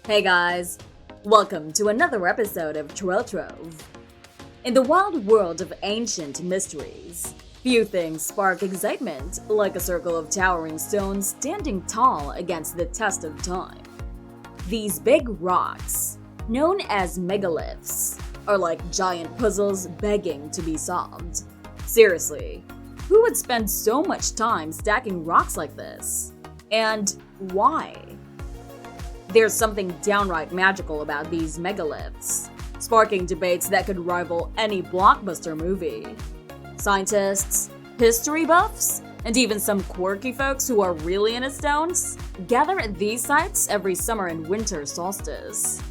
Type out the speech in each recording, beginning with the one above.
Hey guys, welcome to another episode of TrailTrove. In the wild world of ancient mysteries, few things spark excitement like a circle of towering stones standing tall against the test of time. These big rocks, known as megaliths, are like giant puzzles begging to be solved. Seriously, who would spend so much time stacking rocks like this? And why? There's something downright magical about these megaliths, sparking debates that could rival any blockbuster movie. Scientists, history buffs, and even some quirky folks who are really into stones gather at these sites every summer and winter solstice.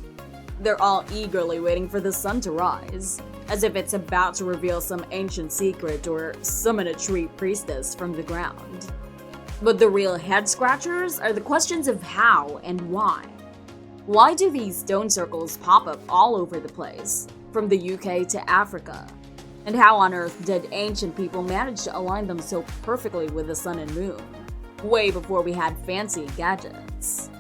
They're all eagerly waiting for the sun to rise, as if it's about to reveal some ancient secret or summon a tree priestess from the ground. But the real head-scratchers are the questions of how and why. Why do these stone circles pop up all over the place, from the UK to Africa? And how on earth did ancient people manage to align them so perfectly with the sun and moon, way before we had fancy gadgets?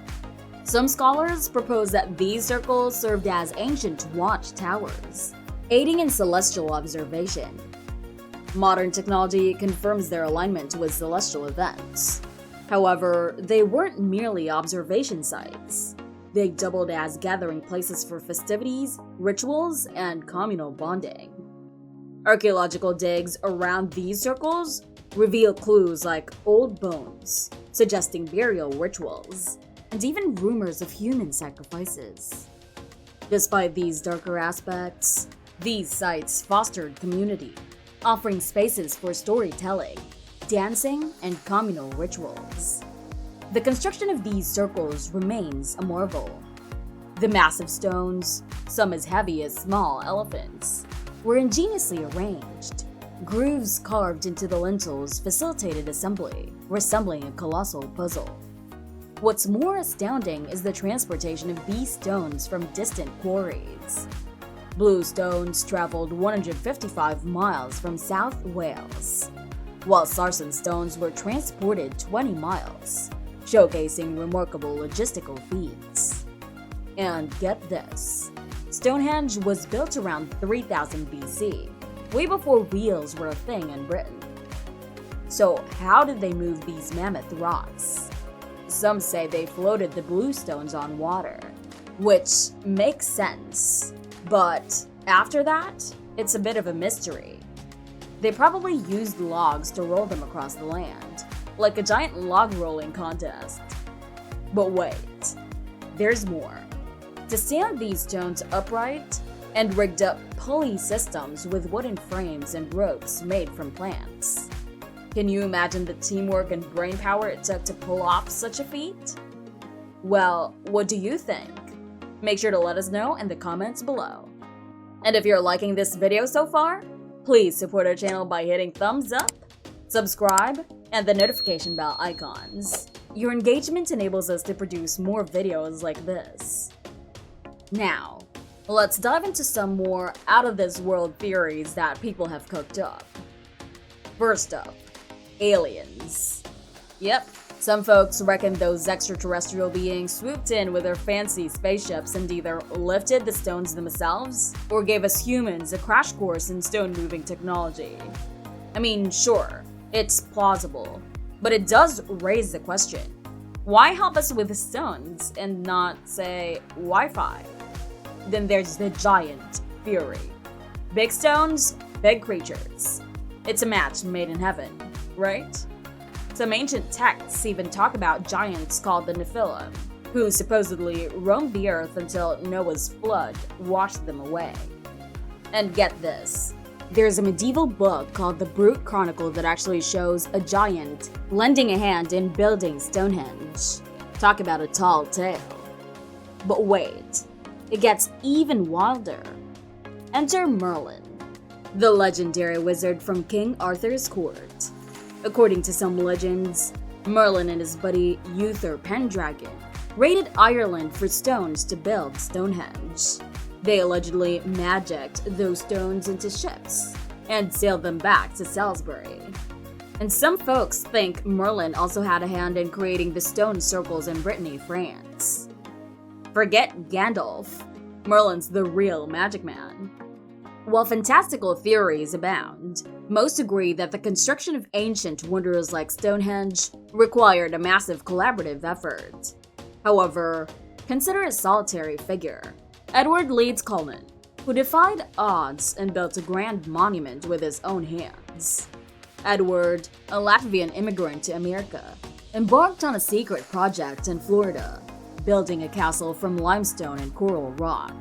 Some scholars propose that these circles served as ancient watchtowers, aiding in celestial observation. Modern technology confirms their alignment with celestial events. However, they weren't merely observation sites. They doubled as gathering places for festivities, rituals, and communal bonding. Archaeological digs around these circles reveal clues like old bones, suggesting burial rituals, and even rumors of human sacrifices. Despite these darker aspects, these sites fostered community, offering spaces for storytelling, dancing, and communal rituals. The construction of these circles remains a marvel. The massive stones, some as heavy as small elephants, were ingeniously arranged. Grooves carved into the lintels facilitated assembly, resembling a colossal puzzle. What's more astounding is the transportation of these stones from distant quarries. Blue stones traveled 155 miles from South Wales, while sarsen stones were transported 20 miles, showcasing remarkable logistical feats. And get this, Stonehenge was built around 3000 BC, way before wheels were a thing in Britain. So how did they move these mammoth rocks? Some say they floated the blue stones on water, which makes sense. But after that, it's a bit of a mystery. They probably used logs to roll them across the land, like a giant log rolling contest. But wait, there's more. To stand these stones upright and rigged up pulley systems with wooden frames and ropes made from plants. Can you imagine the teamwork and brainpower it took to pull off such a feat? Well, what do you think? Make sure to let us know in the comments below. And if you're liking this video so far, please support our channel by hitting thumbs up, subscribe, and the notification bell icons. Your engagement enables us to produce more videos like this. Now, let's dive into some more out-of-this-world theories that people have cooked up. First up, aliens. Yep, some folks reckon those extraterrestrial beings swooped in with their fancy spaceships and either lifted the stones themselves or gave us humans a crash course in stone-moving technology. I mean, sure, it's plausible, but it does raise the question. Why help us with stones and not, say, Wi-Fi? Then there's the giant theory. Big stones, big creatures. It's a match made in heaven, right? Some ancient texts even talk about giants called the Nephilim, who supposedly roamed the earth until Noah's flood washed them away. And get this, there's a medieval book called the Brute Chronicle that actually shows a giant lending a hand in building Stonehenge. Talk about a tall tale. But wait, it gets even wilder. Enter Merlin, the legendary wizard from King Arthur's court. According to some legends, Merlin and his buddy Uther Pendragon raided Ireland for stones to build Stonehenge. They allegedly magicked those stones into ships and sailed them back to Salisbury. And some folks think Merlin also had a hand in creating the stone circles in Brittany, France. Forget Gandalf. Merlin's the real magic man. While fantastical theories abound, most agree that the construction of ancient wonders like Stonehenge required a massive collaborative effort. However, consider a solitary figure, Edward Leeds Coleman, who defied odds and built a grand monument with his own hands. Edward, a Latvian immigrant to America, embarked on a secret project in Florida, building a castle from limestone and coral rock.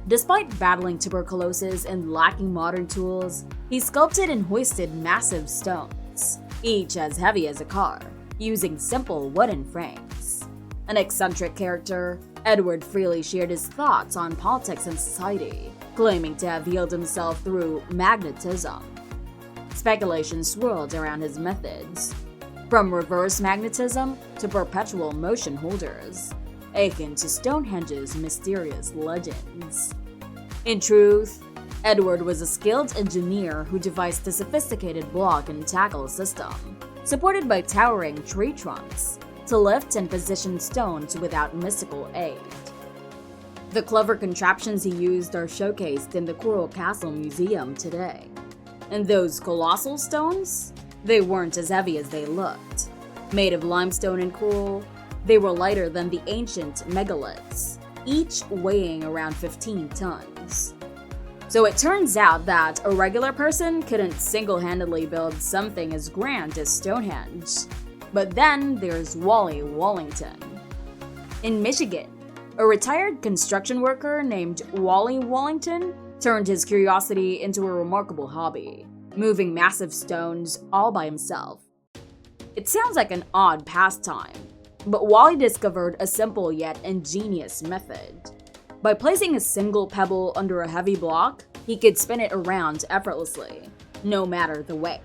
Despite battling tuberculosis and lacking modern tools, he sculpted and hoisted massive stones, each as heavy as a car, using simple wooden frames. An eccentric character, Edward freely shared his thoughts on politics and society, claiming to have healed himself through magnetism. Speculation swirled around his methods, from reverse magnetism to perpetual motion holders, akin to Stonehenge's mysterious legends. In truth, Edward was a skilled engineer who devised a sophisticated block and tackle system, supported by towering tree trunks, to lift and position stones without mystical aid. The clever contraptions he used are showcased in the Coral Castle Museum today. And those colossal stones? They weren't as heavy as they looked. Made of limestone and coral, they were lighter than the ancient megaliths, each weighing around 15 tons. So it turns out that a regular person couldn't single-handedly build something as grand as Stonehenge. But then there's Wally Wallington. In Michigan, a retired construction worker named Wally Wallington turned his curiosity into a remarkable hobby, moving massive stones all by himself. It sounds like an odd pastime, but Wally discovered a simple yet ingenious method. By placing a single pebble under a heavy block, he could spin it around effortlessly, no matter the weight.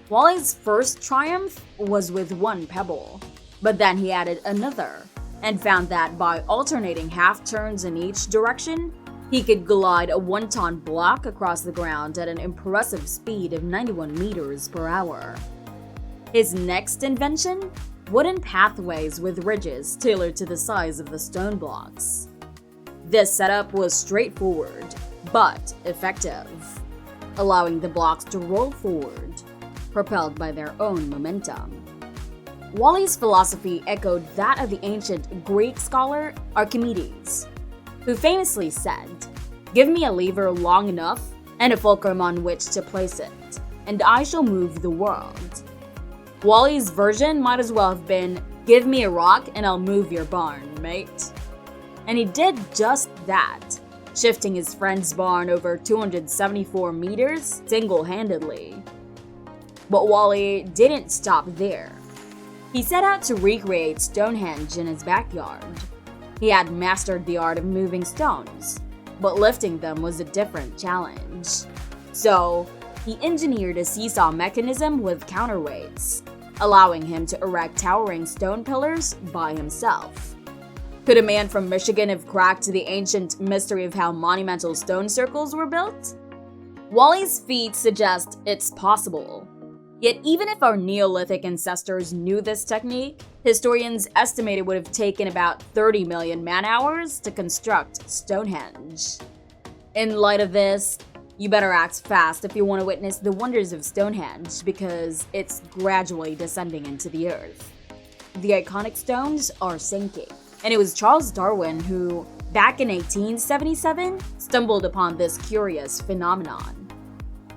Wally's first triumph was with one pebble, but then he added another, and found that by alternating half turns in each direction, he could glide a 1-ton block across the ground at an impressive speed of 91 meters per hour. His next invention? Wooden pathways with ridges tailored to the size of the stone blocks. This setup was straightforward, but effective, allowing the blocks to roll forward, propelled by their own momentum. Wally's philosophy echoed that of the ancient Greek scholar Archimedes, who famously said, "Give me a lever long enough and a fulcrum on which to place it, and I shall move the world." Wally's version might as well have been, "Give me a rock and I'll move your barn, mate." And he did just that, shifting his friend's barn over 274 meters single-handedly. But Wally didn't stop there. He set out to recreate Stonehenge in his backyard. He had mastered the art of moving stones, but lifting them was a different challenge. So, he engineered a seesaw mechanism with counterweights, allowing him to erect towering stone pillars by himself. Could a man from Michigan have cracked the ancient mystery of how monumental stone circles were built? Wally's feat suggest it's possible. Yet even if our Neolithic ancestors knew this technique, historians estimate it would have taken about 30 million man-hours to construct Stonehenge. In light of this, you better act fast if you want to witness the wonders of Stonehenge, because it's gradually descending into the earth. The iconic stones are sinking, and it was Charles Darwin who, back in 1877, stumbled upon this curious phenomenon.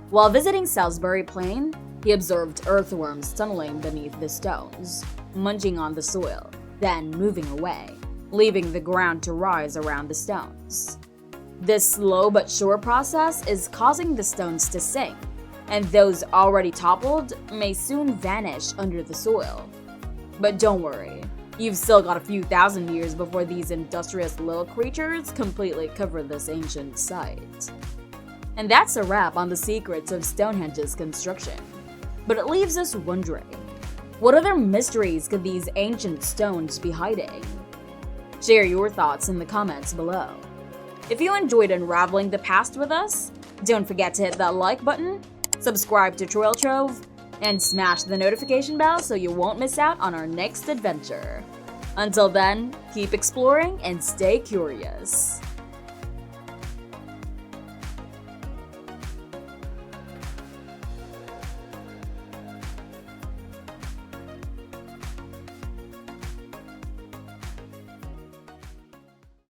While visiting Salisbury Plain, he observed earthworms tunneling beneath the stones, munching on the soil, then moving away, leaving the ground to rise around the stones. This slow but sure process is causing the stones to sink, and those already toppled may soon vanish under the soil. But don't worry, you've still got a few thousand years before these industrious little creatures completely cover this ancient site. And that's a wrap on the secrets of Stonehenge's construction. But it leaves us wondering, what other mysteries could these ancient stones be hiding? Share your thoughts in the comments below. If you enjoyed unraveling the past with us, don't forget to hit that like button, subscribe to TrailTrove, and smash the notification bell so you won't miss out on our next adventure. Until then, keep exploring and stay curious.